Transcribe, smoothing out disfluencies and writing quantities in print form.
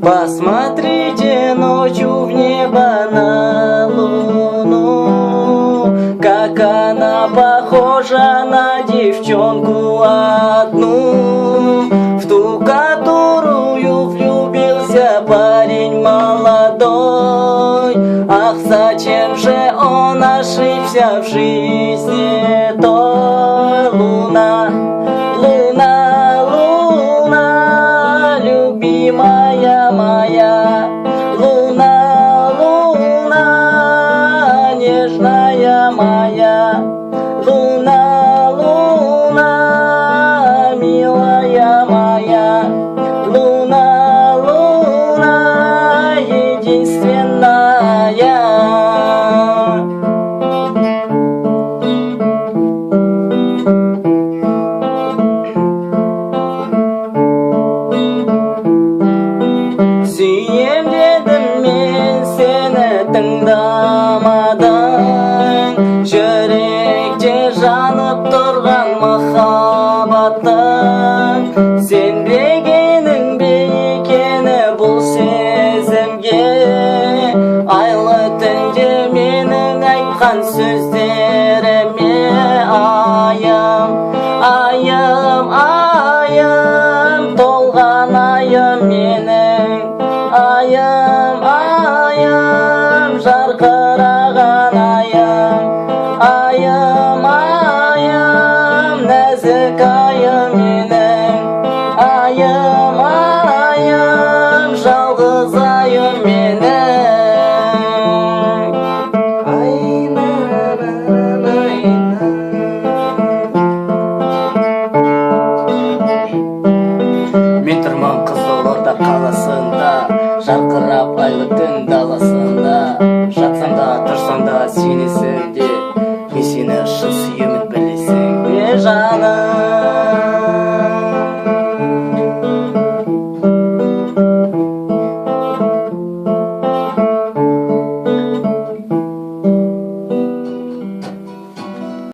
Посмотрите ночью в небо на луну, как она похожа на девчонку одну, в ту, которую влюбился парень молодой. Ах, зачем же он ошибся в жизни той? Луна, луна, луна, любимая моя, луна, луна, нежная моя, луна, луна, милая моя, луна, луна, единственная. Сүйем дедім мен сені тыңдамадың, жүректе жанып тұрған махаббаттың. Сенбегенің бе екені бұл сезімге, айлы түнде менің айтқан сөздеріме. Айым, айым, айым, толған айым менің, айым, айым, жарқыраған айым, айым, айым, нәзік айым менің, айым, айым, жалғыз айым менің. Мен тұрман Қызылорда қаласында, жарқырап айлы түн даласында. Жатсам да тұрсам да сен есімде, мен сені